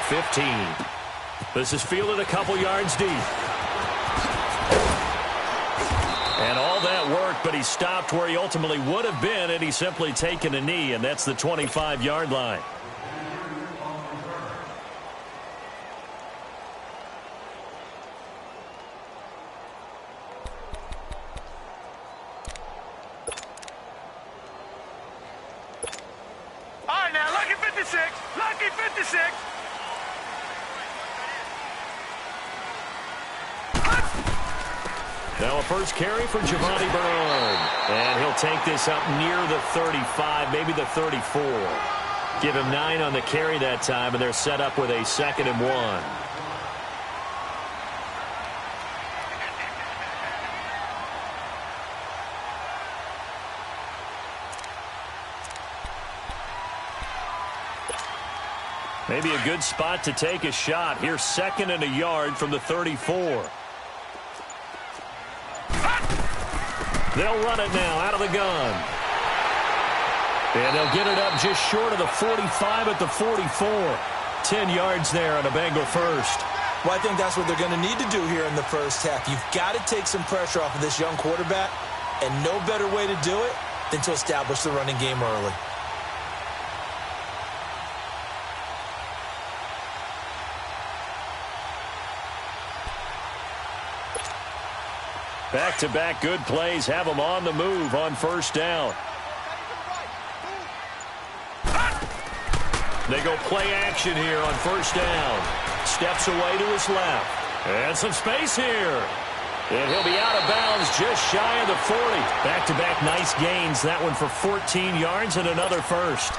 15. This is fielded a couple yards deep. And all that work, but he stopped where he ultimately would have been, and he's simply taken a knee, and that's the 25-yard line. Now a first carry for Giovanni Bernard. And he'll take this up near the 35, maybe the 34. Give him 9 on the carry that time, and they're set up with a 2nd and 1. Maybe a good spot to take a shot. Here's 2nd and a yard from the 34. They'll run it now out of the gun. And they'll get it up just short of the 45 at the 44. 10 yards there on a Bengal first. Well, I think that's what they're going to need to do here in the first half. You've got to take some pressure off of this young quarterback, and no better way to do it than to establish the running game early. Back-to-back good plays have them on the move on first down. They go play action here on first down. Steps away to his left. And some space here. And he'll be out of bounds just shy of the 40. Back-to-back nice gains. That one for 14 yards and another first.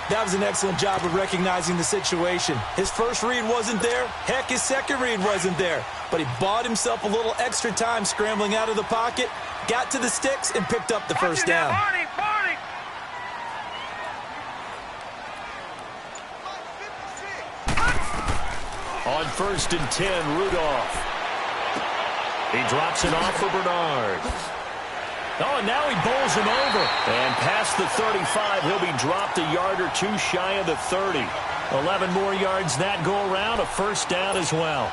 That was an excellent job of recognizing the situation. His first read wasn't there. Heck, his second read wasn't there. But he bought himself a little extra time scrambling out of the pocket, got to the sticks, and picked up the first down. On 1st and 10, Rudolph. He drops it off for Bernard. Oh, and now he bowls him over. And past the 35, he'll be dropped a yard or two shy of the 30. 11 more yards that go around, a first down as well.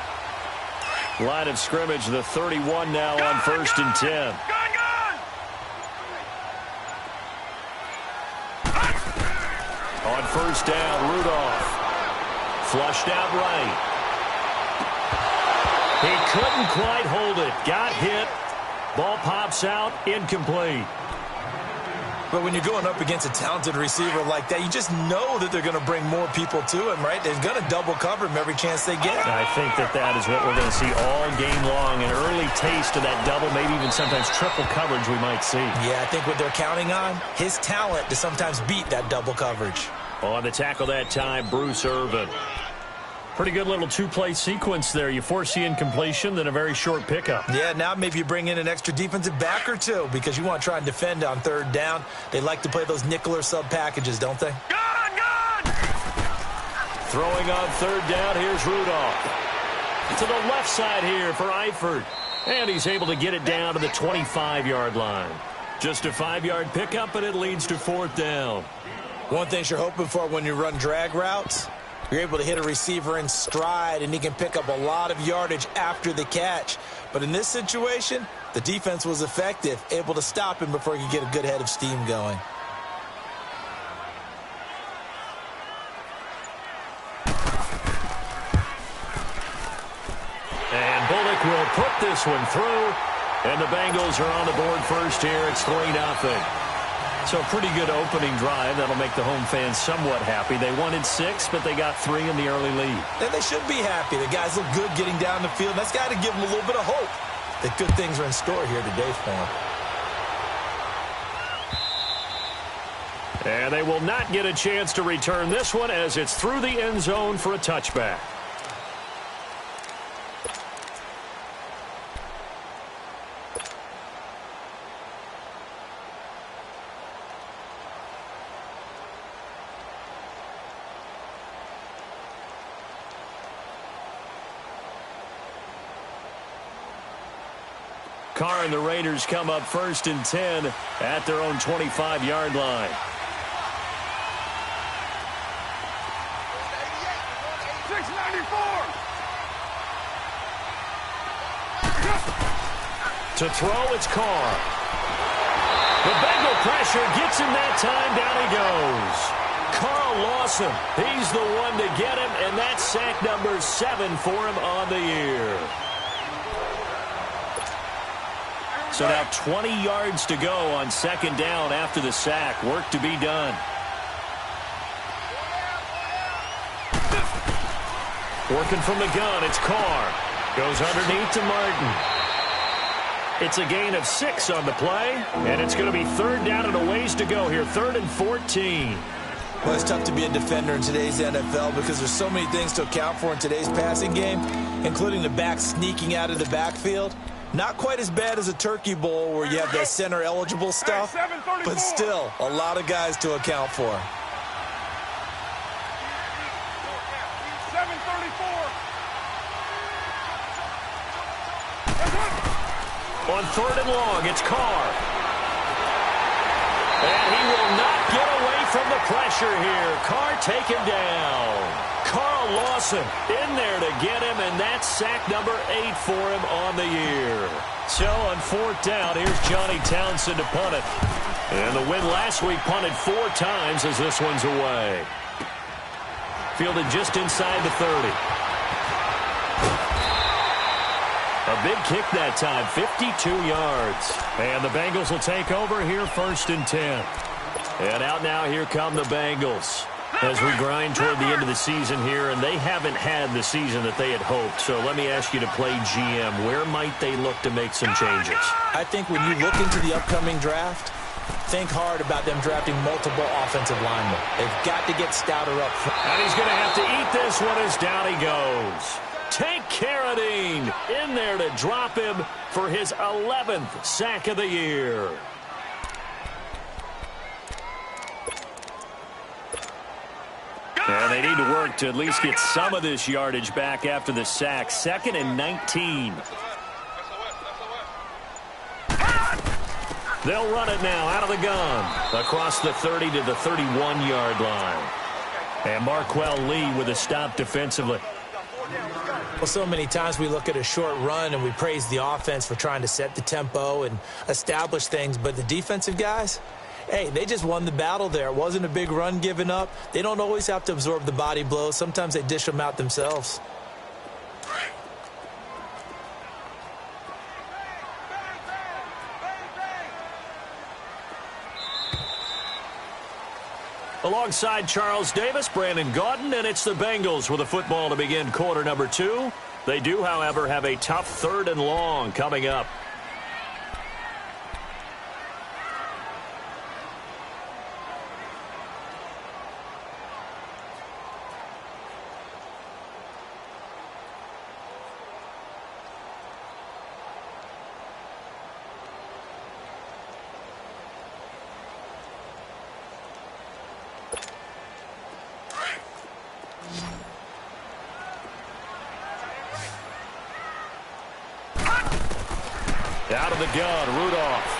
Line of scrimmage, the 31 now on 1st and 10. On first down, Rudolph. Flushed out right. He couldn't quite hold it. Got hit. Ball pops out, incomplete. But when you're going up against a talented receiver like that, you just know that they're going to bring more people to him, right? They're going to double cover him every chance they get. I think that is what we're going to see all game long. An early taste of that double, maybe even sometimes triple coverage we might see. Yeah, I think what they're counting on, his talent to sometimes beat that double coverage. On the tackle that time, Bruce Irvin. Pretty good little two-play sequence there. You force the incompletion, then a very short pickup. Yeah, now maybe you bring in an extra defensive back or two because you want to try and defend on 3rd down. They like to play those nickel or sub packages, don't they? Gun! Throwing on 3rd down, here's Rudolph. To the left side here for Eifert. And he's able to get it down to the 25-yard line. Just a 5-yard pickup, but it leads to 4th down. One thing you're hoping for when you run drag routes, you're able to hit a receiver in stride, and he can pick up a lot of yardage after the catch. But in this situation, the defense was effective, able to stop him before he could get a good head of steam going. And Bullock will put this one through, and the Bengals are on the board first here. It's 3-0. So a pretty good opening drive. That'll make the home fans somewhat happy. They wanted 6, but they got 3 in the early lead. And they should be happy. The guys look good getting down the field. That's got to give them a little bit of hope that good things are in store here today for them. And they will not get a chance to return this one as it's through the end zone for a touchback. Carr and the Raiders come up 1st and 10 at their own 25-yard line. To throw, it's Carr. The Bengal pressure gets him that time. Down he goes. Carl Lawson, he's the one to get him, and that's sack number 7 for him on the year. So now 20 yards to go on second down after the sack. Work to be done. Working from the gun, it's Carr. Goes underneath to Martin. It's a gain of 6 on the play, and it's going to be third down and a ways to go here. 3rd and 14. Well, it's tough to be a defender in today's NFL because there's so many things to account for in today's passing game, including the back sneaking out of the backfield. Not quite as bad as a turkey bowl where you have that center-eligible stuff, but still a lot of guys to account for. 7:34. On 3rd and long, it's Carr. And he will not get away from the pressure here. Carr taken down. Carl Lawson in there to get him, and that's sack number 8 for him on the year. So on 4th down, here's Johnny Townsend to punt it. And the win last week punted 4 times as this one's away. Fielded just inside the 30. A big kick that time, 52 yards. And the Bengals will take over here 1st and 10. And out now, here come the Bengals as we grind toward the end of the season here, and they haven't had the season that they had hoped. So let me ask you to play GM. Where might they look to make some changes? I think when you look into the upcoming draft, think hard about them drafting multiple offensive linemen. They've got to get stouter up front. And he's going to have to eat this one as down he goes. Tank Carradine in there to drop him for his 11th sack of the year. And they need to work to at least get some of this yardage back after the sack. 2nd and 19. They'll run it now out of the gun. Across the 30 to the 31-yard line. And Marquell Lee with a stop defensively. Well, so many times we look at a short run and we praise the offense for trying to set the tempo and establish things, but the defensive guys, hey, they just won the battle there. It wasn't a big run given up. They don't always have to absorb the body blows. Sometimes they dish them out themselves. Alongside Charles Davis, Brandon Gaudin, and it's the Bengals with a football to begin quarter number 2. They do, however, have a tough 3rd and long coming up. Out of the gun, Rudolph.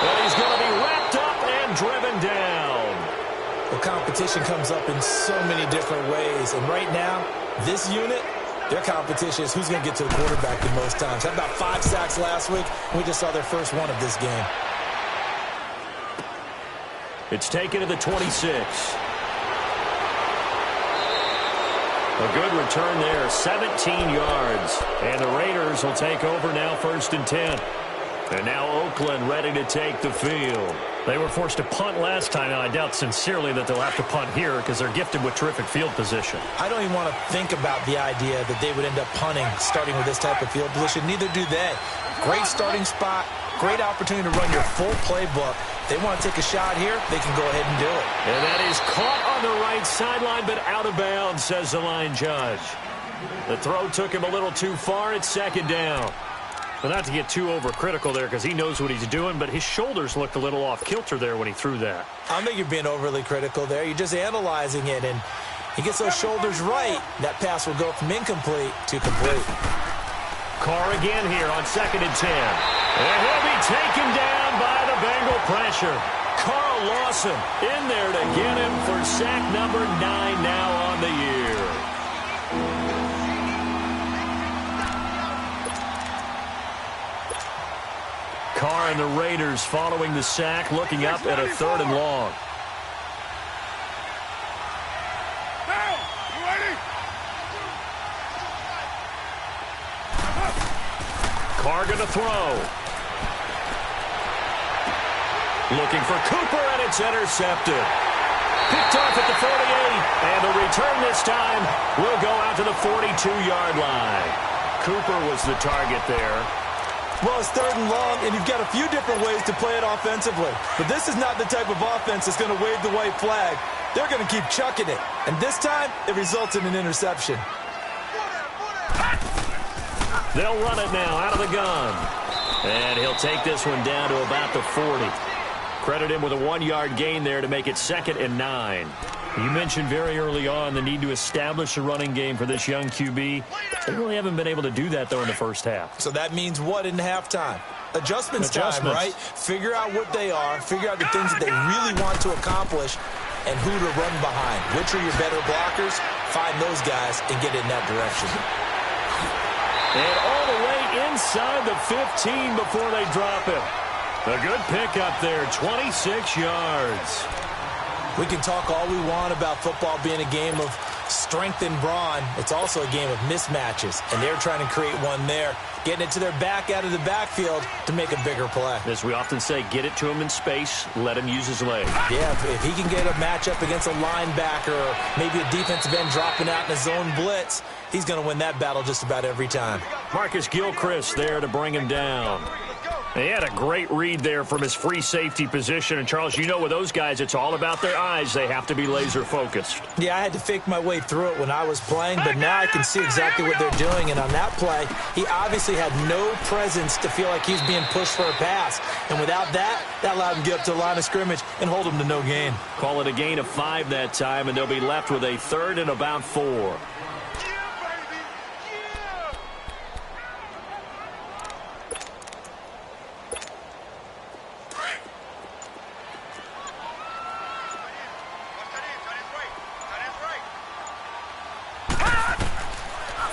And he's going to be wrapped up and driven down. Well, competition comes up in so many different ways. And right now, this unit, their competition is who's going to get to the quarterback the most times. Had about 5 sacks last week. We just saw their first one of this game. It's taken to the 26. A good return there, 17 yards. And the Raiders will take over now 1st and 10. And now Oakland ready to take the field. They were forced to punt last time. Now, I doubt sincerely that they'll have to punt here because they're gifted with terrific field position. I don't even want to think about the idea that they would end up punting starting with this type of field position. Neither do they. Great starting spot. Great opportunity to run your full playbook. They want to take a shot here, they can go ahead and do it. And that is caught on the right sideline, but out of bounds, says the line judge. The throw took him a little too far. It's 2nd down. But not to get too overcritical there because he knows what he's doing, but his shoulders looked a little off kilter there when he threw that. I don't think you're being overly critical there. You're just analyzing it, and he gets those shoulders right. That pass will go from incomplete to complete. Carr again here on 2nd and 10. And he'll be taken down by the Bengal pressure. Carl Lawson in there to get him for sack number 9 now on the year. and the Raiders following the sack, looking up at a 3rd and long. Carr going to throw. Looking for Cooper, and it's intercepted. Picked off at the 48, and the return this time will go out to the 42-yard line. Cooper was the target there. Well, it's 3rd and long, and you've got a few different ways to play it offensively. But this is not the type of offense that's going to wave the white flag. They're going to keep chucking it. And this time, it results in an interception. They'll run it now out of the gun. And he'll take this one down to about the 40. Credit him with a 1-yard gain there to make it 2nd and 9. You mentioned very early on the need to establish a running game for this young QB. They really haven't been able to do that, though, in the first half. So that means what in halftime? Adjustments time, right? Figure out what they are, figure out the things that they really want to accomplish, and who to run behind. Which are your better blockers? Find those guys and get in that direction. And all the way inside the 15 before they drop him. A good pickup there, 26 yards. We can talk all we want about football being a game of strength and brawn. It's also a game of mismatches, and they're trying to create one there, getting it to their back out of the backfield to make a bigger play. As we often say, get it to him in space, let him use his legs. Yeah, if he can get a matchup against a linebacker or maybe a defensive end dropping out in a zone blitz, he's going to win that battle just about every time. Marcus Gilchrist there to bring him down. He had a great read there from his free safety position. And, Charles, you know with those guys, it's all about their eyes. They have to be laser-focused. Yeah, I had to fake my way through it when I was playing, but now I can see exactly what they're doing. And on that play, he obviously had no presence to feel like he's being pushed for a pass. And without that, that allowed him to get up to the line of scrimmage and hold him to no gain. Call it a gain of 5 that time, and they'll be left with a 3rd and about 4.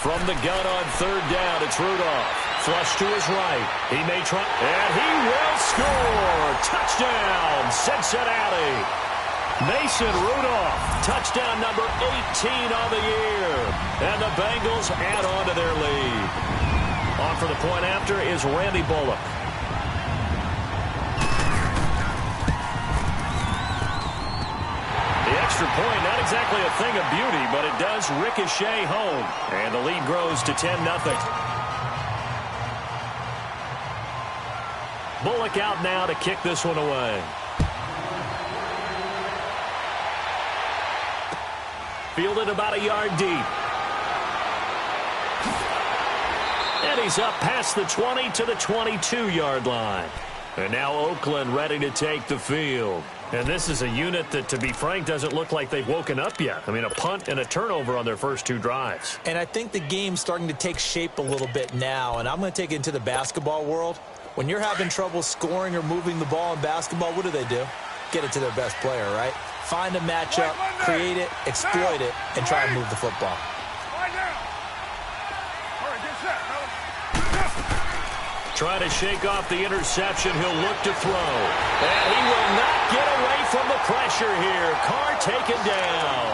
From the gun on 3rd down, it's Rudolph. Flush to his right. He may try, and he will score. Touchdown, Cincinnati. Mason Rudolph, touchdown number 18 on the year. And the Bengals add on to their lead. On for the point after is Randy Bullock. Extra point, not exactly a thing of beauty, but it does ricochet home. And the lead grows to 10-0. Bullock out now to kick this one away. Fielded about a yard deep. And he's up past the 20 to the 22-yard line. And now Oakland ready to take the field. And this is a unit that, to be frank, doesn't look like they've woken up yet. I mean, a punt and a turnover on their first 2 drives. And I think the game's starting to take shape a little bit now. And I'm going to take it into the basketball world. When you're having trouble scoring or moving the ball in basketball, what do? Get it to their best player, right? Find a matchup, create it, exploit it, and try and move the football. Trying to shake off the interception. He'll look to throw. And he will not get away from the pressure here. Carr taken down.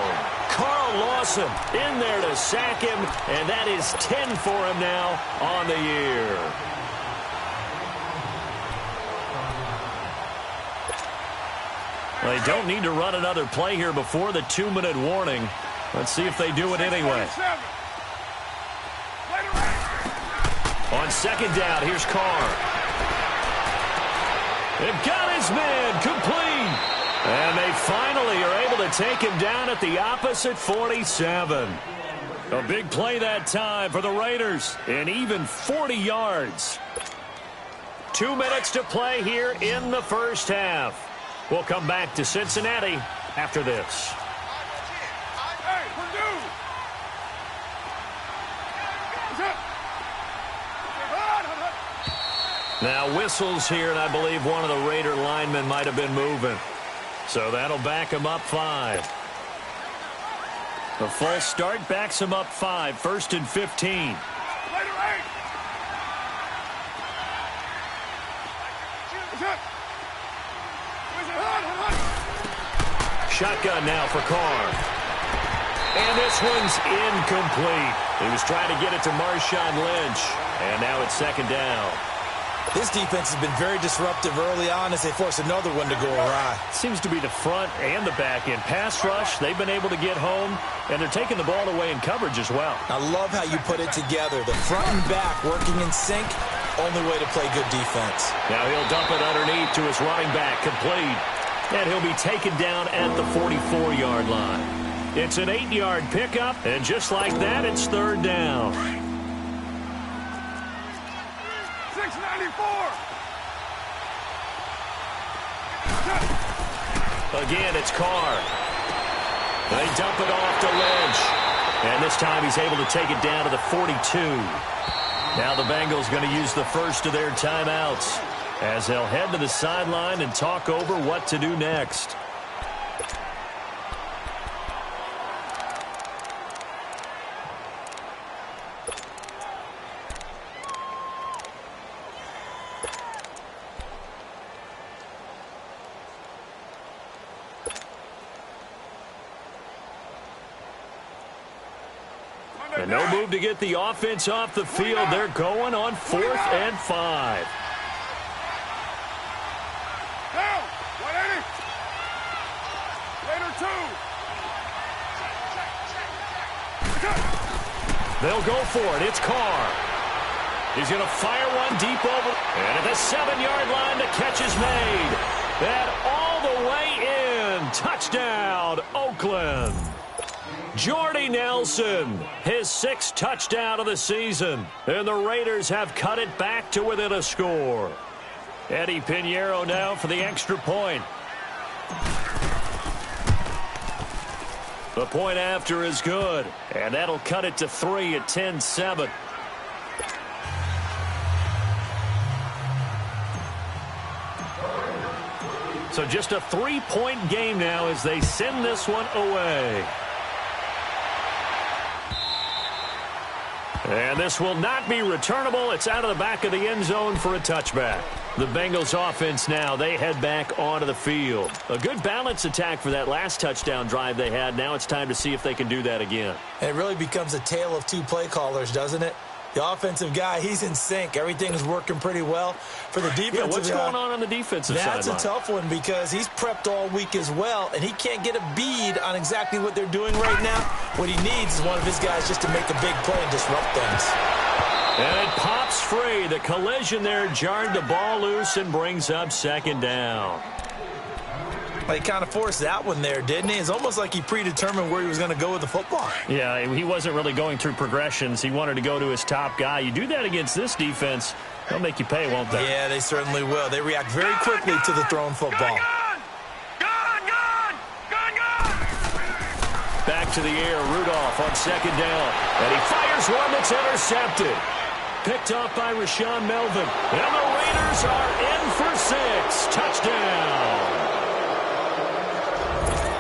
Carl Lawson in there to sack him, and that is 10 for him now on the year. They don't need to run another play here before the 2-minute warning. Let's see if they do it anyway. On 2nd down, here's Carr. They've got his man complete. And they finally are able to take him down at the opposite 47. A big play that time for the Raiders. And even 40 yards. 2 minutes to play here in the first half. We'll come back to Cincinnati after this. Now whistles here, and I believe one of the Raider linemen might have been moving. So that'll back him up 5. The false start backs him up 5, 1st and 15. Shotgun now for Carr. And this one's incomplete. He was trying to get it to Marshawn Lynch. And now it's second down. This defense has been very disruptive early on as they force another one to go awry. Seems to be the front and the back end. Pass rush, they've been able to get home, and they're taking the ball away in coverage as well. I love how you put it together. The front and back working in sync, only way to play good defense. Now he'll dump it underneath to his running back, complete. And he'll be taken down at the 44-yard line. It's an 8-yard pickup, and just like that, it's third down. 694. Again, it's Carr. They dump it off to Lynch. And this time he's able to take it down to the 42. Now the Bengals going to use the first of their timeouts as they'll head to the sideline and talk over what to do next. And no move to get the offense off the field. They're going on 4th and 5. Down. 180. Later 2. They'll go for it. It's Carr. He's going to fire one deep over. And at the 7-yard line, the catch is made. And all the way in. Touchdown, Oakland. Jordy Nelson, his 6th touchdown of the season. And the Raiders have cut it back to within a score. Eddie Pinheiro now for the extra point. The point after is good. And that'll cut it to 3 at 10-7. So just a 3-point game now as they send this one away. And this will not be returnable. It's out of the back of the end zone for a touchback. The Bengals offense now, they head back onto the field. A good balance attack for that last touchdown drive they had. Now it's time to see if they can do that again. And it really becomes a tale of two play callers, doesn't it? The offensive guy, he's in sync. Everything's working pretty well. For the defensive guy, what's going on the defensive side? That's a tough one because he's prepped all week as well, and he can't get a bead on exactly what they're doing right now. What he needs is one of his guys just to make a big play and disrupt things. And it pops free. The collision there jarred the ball loose and brings up second down. Well, he kind of forced that one there, didn't he? It's almost like he predetermined where he was going to go with the football. Yeah, he wasn't really going through progressions. He wanted to go to his top guy. You do that against this defense, they'll make you pay, won't they? Yeah, they certainly will. They react very quickly to the thrown football. Back to the air, Rudolph on second down. And he fires one that's intercepted. Picked off by Rashawn Melvin. And the Raiders are in for 6. Touchdown.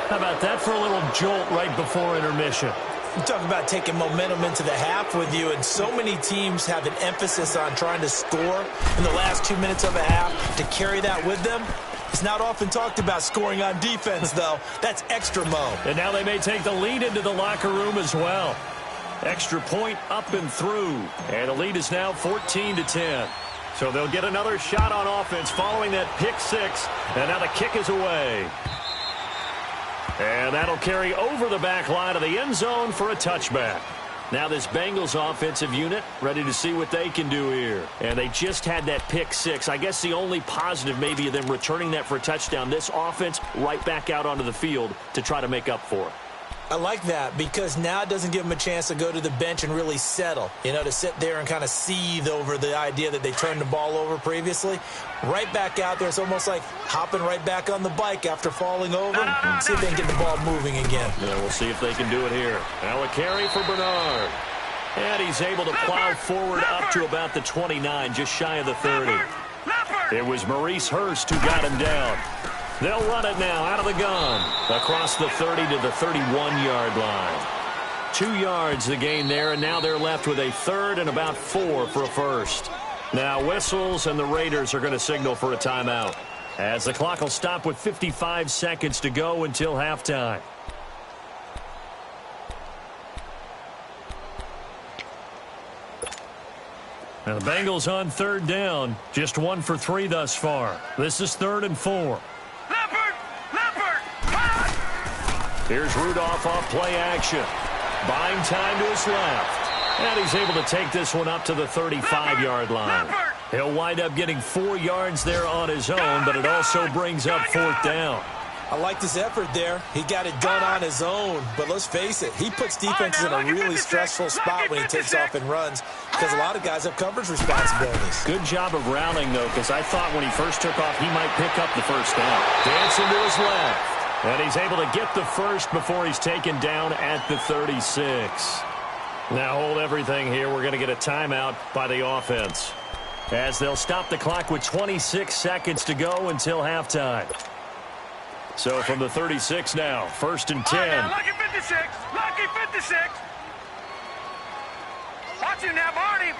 How about that for a little jolt right before intermission? You talk about taking momentum into the half with you, and so many teams have an emphasis on trying to score in the last 2 minutes of a half to carry that with them. It's not often talked about scoring on defense, though. That's extra mo. And now they may take the lead into the locker room as well. Extra point up and through. And the lead is now 14-10. So they'll get another shot on offense following that pick 6. And now the kick is away. And that'll carry over the back line of the end zone for a touchback. Now this Bengals offensive unit ready to see what they can do here. And they just had that pick 6. I guess the only positive maybe of them returning that for a touchdown. This offense right back out onto the field to try to make up for it. I like that because now it doesn't give them a chance to go to the bench and really settle, to sit there and kind of seethe over the idea that they turned the ball over previously. Right back out there, it's almost like hopping right back on the bike after falling over. See if they can get the ball moving again. Yeah, we'll see if they can do it here. Now a carry for Bernard. And he's able to plow forward up to about the 29, just shy of the 30. It was Maurice Hurst who got him down. They'll run it now out of the gun across the 30 to the 31-yard line. 2 yards the gain there, and now they're left with a third and about 4 for a first. Now whistles, and the Raiders are going to signal for a timeout, as the clock will stop with 55 seconds to go until halftime. Now the Bengals on third down, just 1 for 3 thus far. This is 3rd and 4. Here's Rudolph off play action. Buying time to his left. And he's able to take this one up to the 35-yard line. He'll wind up getting 4 yards there on his own, but it also brings up 4th down. I like this effort there. He got it done on his own. But let's face it, he puts defenses in a really stressful spot when he takes off and runs because a lot of guys have coverage responsibilities. Good job of rounding, though, because I thought when he first took off, he might pick up the first down. Dancing to his left. And he's able to get the first before he's taken down at the 36. Now hold everything here. We're going to get a timeout by the offense, as they'll stop the clock with 26 seconds to go until halftime. So from the 36 now, 1st and 10. Lucky 56. Lucky 56. Watch him now, Barney.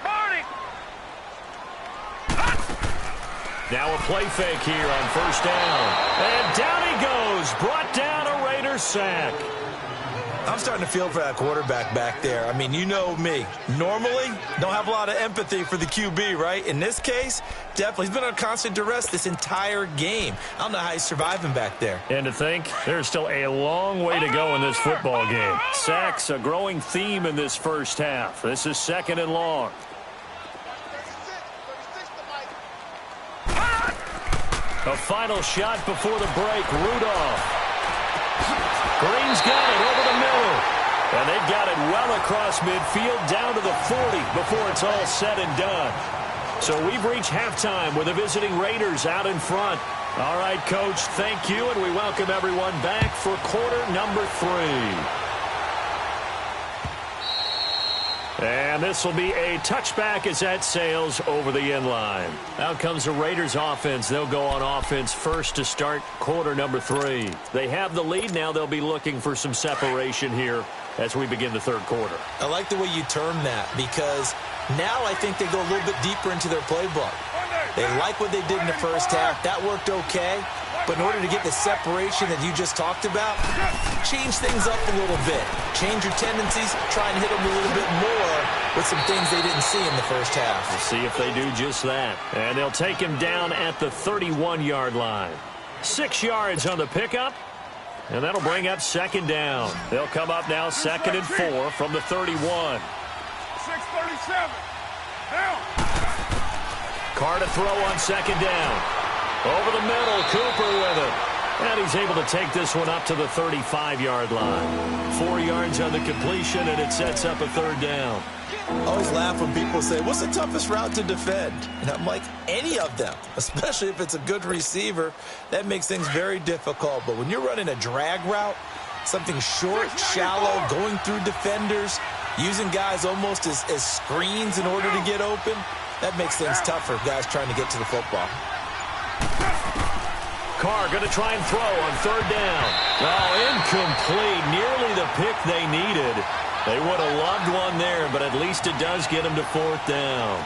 Now a play fake here on 1st down. And down he goes. Brought down a Raiders sack. I'm starting to feel for that quarterback back there. I mean, you know me. Normally, don't have a lot of empathy for the QB, right? In this case, definitely. He's been under constant duress this entire game. I don't know how he's surviving back there. And to think, there's still a long way to go in this football game. Sacks, a growing theme in this first half. This is 2nd and long. A final shot before the break. Rudolph. Green's got it over the middle. And they've got it well across midfield down to the 40 before it's all said and done. So we've reached halftime with the visiting Raiders out in front. All right, Coach, thank you, and we welcome everyone back for quarter number 3. And this will be a touchback as that sails over the end line. Out comes the Raiders offense. They'll go on offense first to start quarter number 3. They have the lead now. They'll be looking for some separation here as we begin the 3rd quarter. I like the way you term that because now I think they go a little bit deeper into their playbook. They like what they did in the first half. That worked okay. But in order to get the separation that you just talked about, change things up a little bit. Change your tendencies. Try and hit them a little bit more with some things they didn't see in the first half. We'll see if they do just that. And they'll take him down at the 31-yard line. 6 yards on the pickup. And that'll bring up 2nd down. They'll come up now 2nd and 4 from the 31. 6:37. Down. Carr to throw on 2nd down. Over the middle, Cooper with it. And he's able to take this one up to the 35-yard line. 4 yards on the completion, and it sets up a 3rd down. I always laugh when people say, what's the toughest route to defend? And I'm like, any of them, especially if it's a good receiver. That makes things very difficult. But when you're running a drag route, something short, shallow, going through defenders, using guys almost as screens in order to get open, that makes things tougher, guys trying to get to the football. Carr going to try and throw on 3rd down. Oh, incomplete. Nearly the pick they needed. They would have loved one there, but at least it does get them to 4th down.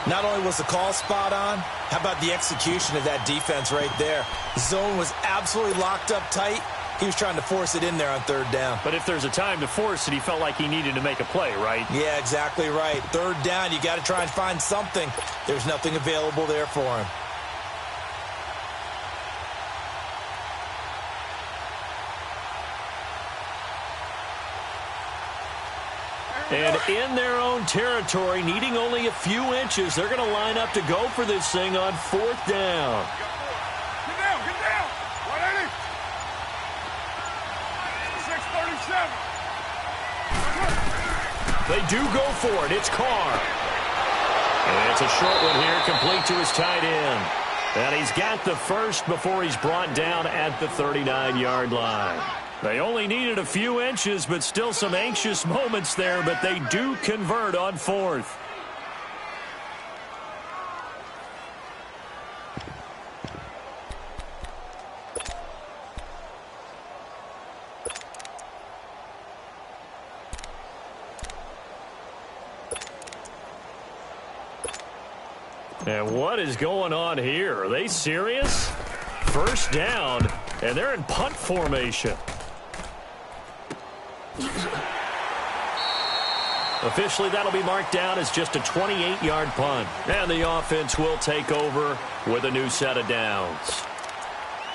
Not only was the call spot on, how about the execution of that defense right there? The zone was absolutely locked up tight. He was trying to force it in there on 3rd down. But if there's a time to force it, he felt like he needed to make a play, right? Yeah, exactly right. 3rd down, you got to try and find something. There's nothing available there for him. And in their own territory, needing only a few inches, they're going to line up to go for this thing on 4th down. Get down, get down. 180. 6:37. They do go for it. It's Carr. And it's a short one here, complete to his tight end. And he's got the first before he's brought down at the 39-yard line. They only needed a few inches, but still some anxious moments there, but they do convert on 4th. And what is going on here? Are they serious? First down, and they're in punt formation. Officially, that'll be marked down as just a 28-yard punt. And the offense will take over with a new set of downs.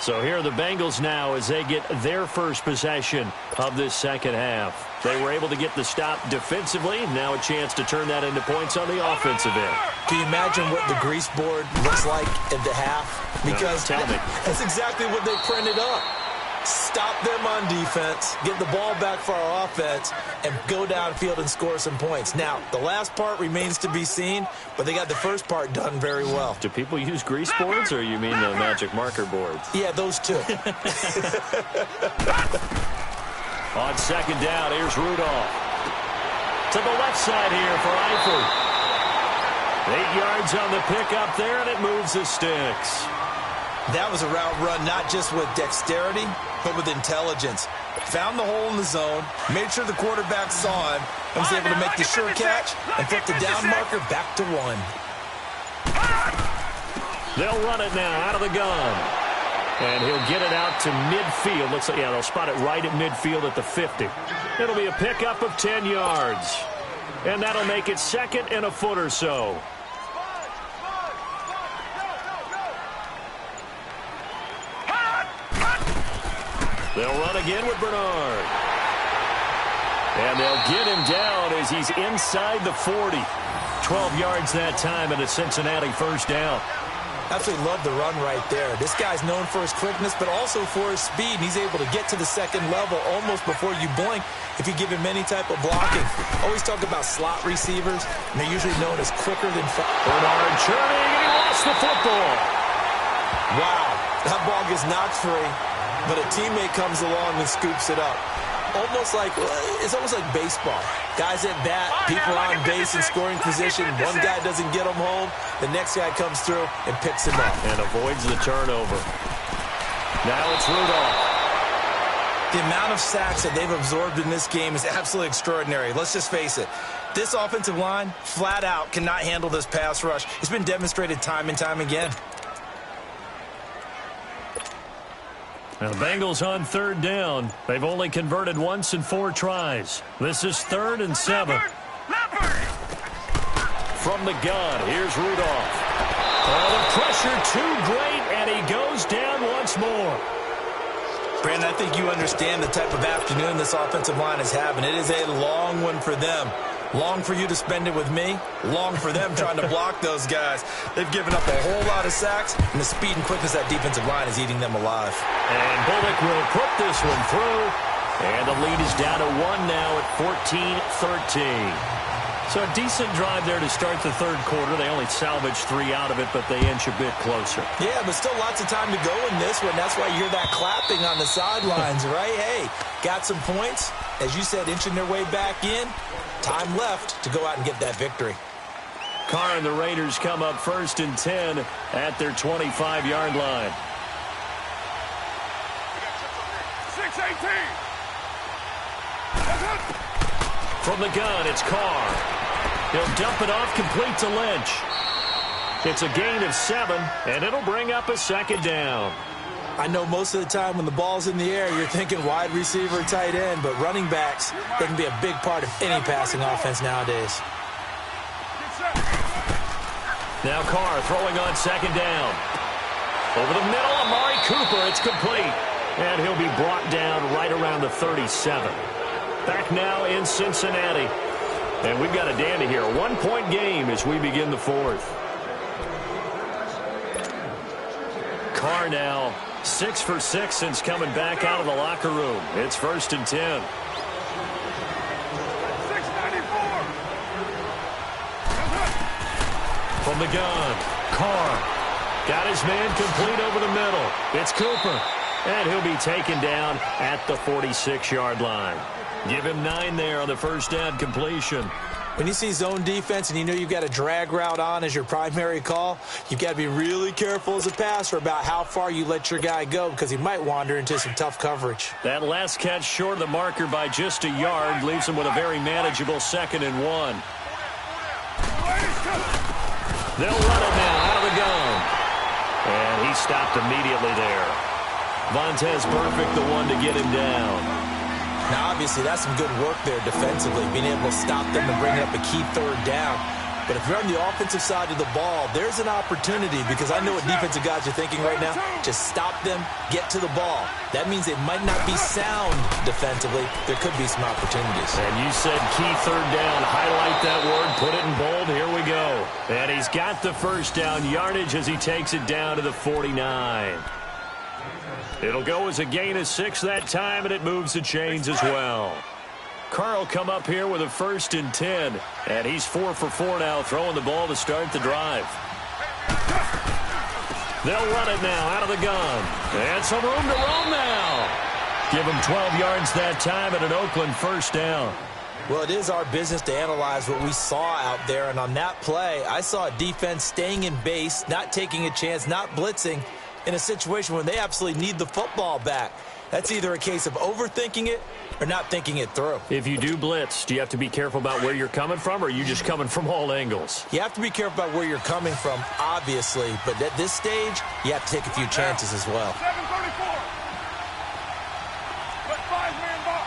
So here are the Bengals now as they get their first possession of this second half. They were able to get the stop defensively. Now a chance to turn that into points on the offensive end. Can you imagine what the grease board looks like at the half? Because tell me. That's exactly what they printed up. Stop them on defense, get the ball back for our offense, and go downfield and score some points. Now, the last part remains to be seen, but they got the first part done very well. Do people use grease boards, or you mean the magic marker boards? Yeah, those two. On second down, here's Rudolph. To the left side here for Eifert. 8 yards on the pickup there, and it moves the sticks. That was a route run not just with dexterity, but with intelligence. Found the hole in the zone, made sure the quarterback saw him, and was able to make the sure catch and put the down marker back to 1. They'll run it now out of the gun. And he'll get it out to midfield. Looks like, yeah, they'll spot it right at midfield at the 50. It'll be a pickup of 10 yards. And that'll make it second and a foot or so. They'll run again with Bernard. And they'll get him down as he's inside the 40. 12 yards that time and a Cincinnati first down. Absolutely love the run right there. This guy's known for his quickness, but also for his speed. And he's able to get to the second level almost before you blink if you give him any type of blocking. Always talk about slot receivers, and they're usually known as quicker than fast. Bernard churning, and he lost the football. Wow, that ball gets knocked free, but a teammate comes along and scoops it up. It's almost like baseball. Guys at bat, people on base in scoring position. One guy doesn't get him home. The next guy comes through and picks him up. And avoids the turnover. Now it's Rudolph. The amount of sacks that they've absorbed in this game is absolutely extraordinary. Let's just face it. This offensive line, flat out, cannot handle this pass rush. It's been demonstrated time and time again. Now the Bengals on third down. They've only converted once in 4 tries. This is 3rd and 7. From the gun, here's Rudolph. Oh, the pressure too great, and he goes down once more. Brandon, I think you understand the type of afternoon this offensive line is having. It is a long one for them. Long for you to spend it with me. Long for them trying to block those guys. They've given up a whole lot of sacks, and the speed and quickness of that defensive line is eating them alive. And Bullock will put this one through. And the lead is down to 1 now at 14-13. So a decent drive there to start the third quarter. They only salvaged 3 out of it, but they inch a bit closer. Yeah, but still lots of time to go in this one. That's why you hear that clapping on the sidelines, right? Hey, got some points. As you said, inching their way back in. Time left to go out and get that victory. Carr and the Raiders come up 1st and 10 at their 25-yard line. 6-18. From the gun, it's Carr. He'll dump it off complete to Lynch. It's a gain of 7, and it'll bring up a second down. I know most of the time when the ball's in the air, you're thinking wide receiver, tight end, but running backs, they can be a big part of any passing offense nowadays. Now Carr throwing on second down. Over the middle, Amari Cooper, it's complete. And he'll be brought down right around the 37. Back now in Cincinnati. And we've got a dandy here. A 1-point game as we begin the 4th. Carr now 6 for 6 since coming back out of the locker room. It's 1st and 10. 694. From the gun, Carr got his man complete over the middle. It's Cooper, and he'll be taken down at the 46-yard line. Give him 9 there on the first down completion. When you see zone defense and you know you've got a drag route on as your primary call, you've got to be really careful as a passer about how far you let your guy go because he might wander into some tough coverage. That last catch short of the marker by just a yard leaves him with a very manageable 2nd and 1. They'll run it now out of the gun. And he stopped immediately there. Vontaze Burfict, the one to get him down. Now, obviously, that's some good work there defensively, being able to stop them and bring up a key third down. But if you're on the offensive side of the ball, there's an opportunity, because I know what defensive guys are thinking right now. Just stop them, get to the ball. That means they might not be sound defensively. There could be some opportunities. And you said key third down. Highlight that word, put it in bold. Here we go. And he's got the first down yardage as he takes it down to the 49. It'll go as a gain of 6 that time, and it moves the chains as well. Carl come up here with a 1st and 10, and he's 4 for 4 now, throwing the ball to start the drive. They'll run it now out of the gun, and some room to roam now. Give him 12 yards that time and an Oakland first down. Well, it is our business to analyze what we saw out there, and on that play, I saw a defense staying in base, not taking a chance, not blitzing, in a situation where they absolutely need the football back. That's either a case of overthinking it or not thinking it through. If you do blitz, do you have to be careful about where you're coming from, or are you just coming from all angles? You have to be careful about where you're coming from, obviously, but at this stage, you have to take a few chances as well. 734. But 5-man box.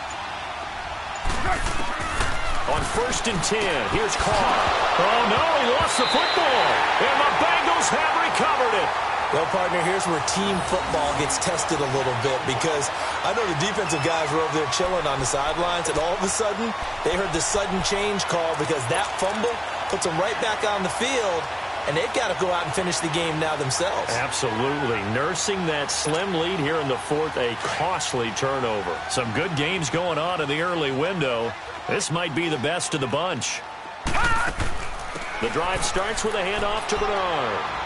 On 1st and 10, here's Carr. Oh, no, he lost the football. And the Bengals have recovered it. Well, partner, here's where team football gets tested a little bit, because I know the defensive guys were over there chilling on the sidelines, and all of a sudden, they heard the sudden change call because that fumble puts them right back on the field, and they've got to go out and finish the game now themselves. Absolutely. Nursing that slim lead here in the 4th, a costly turnover. Some good games going on in the early window. This might be the best of the bunch. The drive starts with a handoff to Bernard.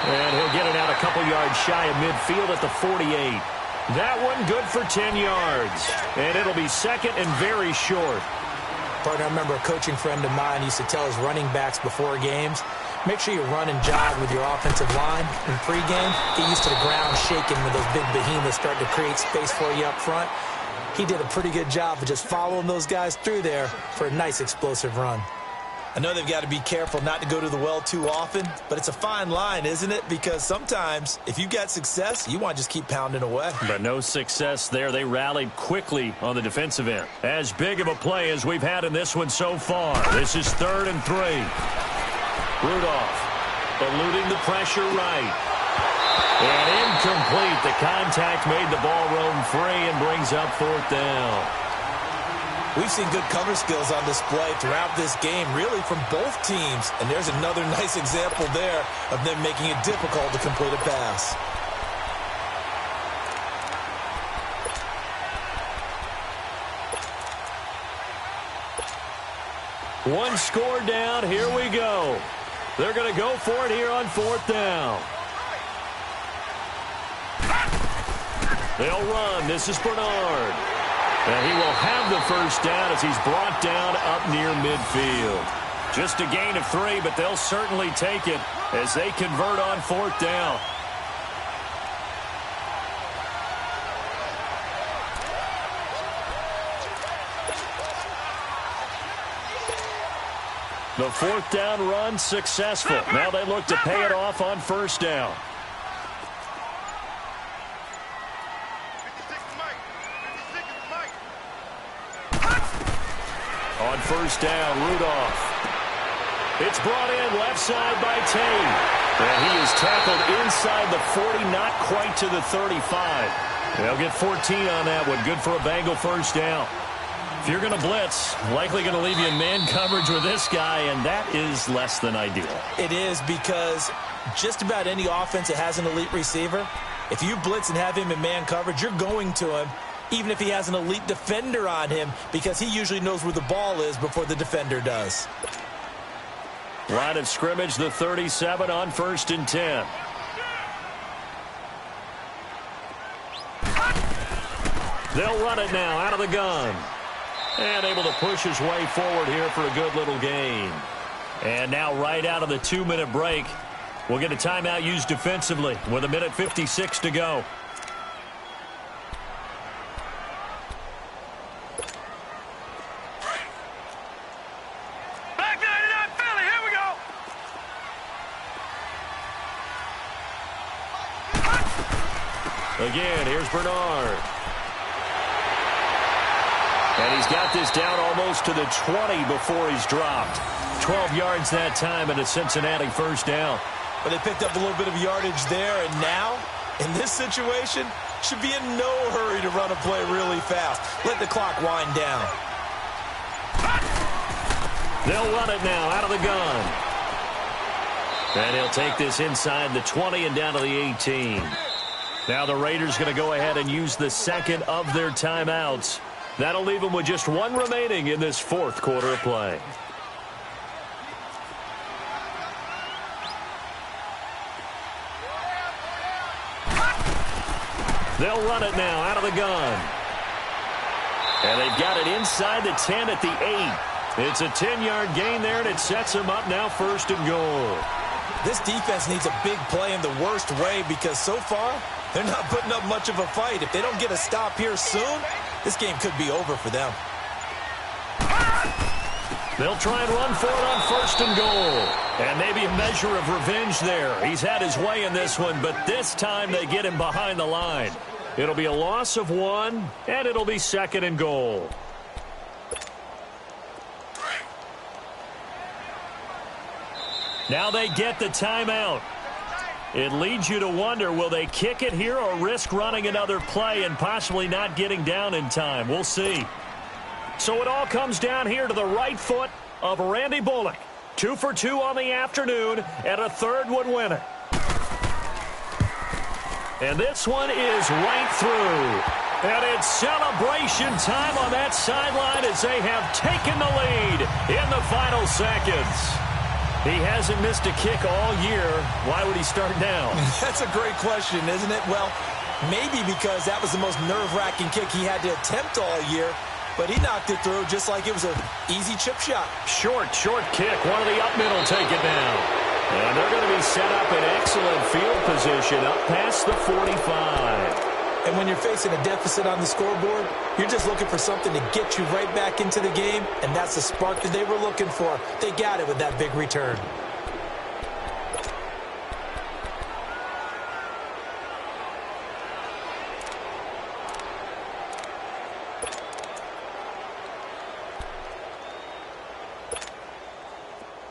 And he'll get it out a couple yards shy of midfield at the 48. That one good for 10 yards. And it'll be 2nd and very short. Partner, I remember a coaching friend of mine used to tell his running backs before games, make sure you run and jog with your offensive line in pregame. Get used to the ground shaking when those big behemoths start to create space for you up front. He did a pretty good job of just following those guys through there for a nice explosive run. I know they've got to be careful not to go to the well too often, but it's a fine line, isn't it? Because sometimes, if you got success, you want to just keep pounding away. But no success there. They rallied quickly on the defensive end. As big of a play as we've had in this one so far. This is 3rd and 3. Rudolph eluding the pressure right. And incomplete. The contact made the ball roam free and brings up 4th down. We've seen good cover skills on display throughout this game, really from both teams. And there's another nice example there of them making it difficult to complete a pass. One score down. Here we go. They're going to go for it here on 4th down. They'll run. This is Bernard. And he will have the first down as he's brought down up near midfield. Just a gain of 3, but they'll certainly take it as they convert on 4th down. The 4th down run successful. Now they look to pay it off on 1st down. On 1st down, Rudolph. It's brought in left side by Tate. And he is tackled inside the 40, not quite to the 35. They'll get 14 on that one. Good for a Bengal first down. If you're going to blitz, likely going to leave you in man coverage with this guy, and that is less than ideal. It is, because just about any offense that has an elite receiver, if you blitz and have him in man coverage, you're going to him, even if he has an elite defender on him, because he usually knows where the ball is before the defender does. Line of scrimmage, the 37 on 1st and 10. They'll run it now out of the gun. And able to push his way forward here for a good little gain. And now right out of the 2-minute break, we'll get a timeout used defensively with 1:56 to go. Again, here's Bernard. And he's got this down almost to the 20 before he's dropped. 12 yards that time and a Cincinnati first down. But they picked up a little bit of yardage there, and now, in this situation, should be in no hurry to run a play really fast. Let the clock wind down. They'll run it now out of the gun. And he'll take this inside the 20 and down to the 18. Now the Raiders going to go ahead and use the second of their timeouts. That'll leave them with just one remaining in this fourth quarter of play. They'll run it now out of the gun. And they've got it inside the 10 at the 8. It's a 10-yard gain there, and it sets them up now first and goal. This defense needs a big play in the worst way because so far, they're not putting up much of a fight. If they don't get a stop here soon, this game could be over for them. They'll try and run for it on first and goal. And maybe a measure of revenge there. He's had his way in this one, but this time they get him behind the line. It'll be a loss of 1, and it'll be second and goal. Now they get the timeout. It leads you to wonder, will they kick it here or risk running another play and possibly not getting down in time? We'll see. So it all comes down here to the right foot of Randy Bullock. 2 for 2 on the afternoon, and a third would win it. And this one is right through. And it's celebration time on that sideline as they have taken the lead in the final seconds. He hasn't missed a kick all year. Why would he start now? That's a great question, isn't it? Well, maybe because that was the most nerve-wracking kick he had to attempt all year. But he knocked it through just like it was an easy chip shot. Short kick. One of the up middle take it down. And they're going to be set up in excellent field position up past the 45. And when you're facing a deficit on the scoreboard, you're just looking for something to get you right back into the game, and that's the spark that they were looking for. They got it with that big return.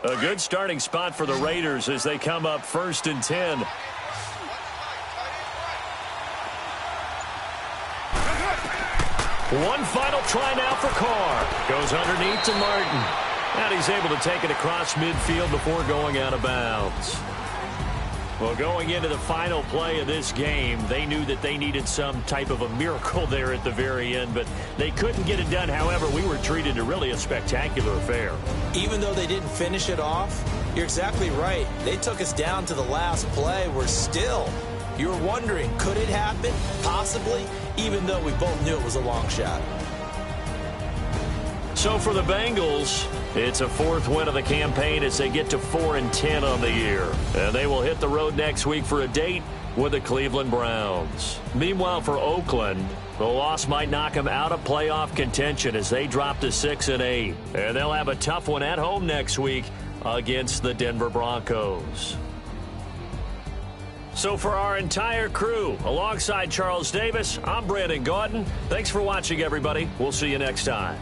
A good starting spot for the Raiders as they come up first and 10. One final try now for Carr. Goes underneath to Martin. And he's able to take it across midfield before going out of bounds. Well, going into the final play of this game, they knew that they needed some type of a miracle there at the very end, but they couldn't get it done. However, we were treated to really a spectacular affair. Even though they didn't finish it off, you're exactly right. They took us down to the last play. We're still, you were wondering, could it happen? Possibly, even though we both knew it was a long shot. So for the Bengals, it's a fourth win of the campaign as they get to 4-10 on the year. And they will hit the road next week for a date with the Cleveland Browns. Meanwhile, for Oakland, the loss might knock them out of playoff contention as they drop to 6-8. And they'll have a tough one at home next week against the Denver Broncos. So for our entire crew, alongside Charles Davis, I'm Brandon Gaudin. Thanks for watching, everybody. We'll see you next time.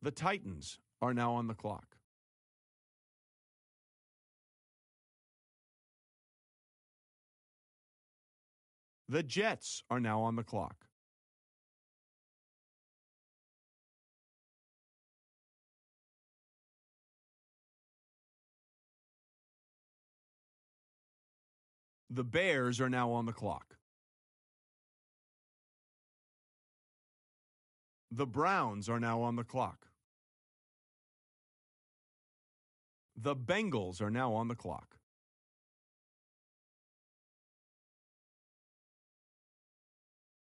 The Titans are now on the clock. The Jets are now on the clock. The Bears are now on the clock. The Browns are now on the clock. The Bengals are now on the clock.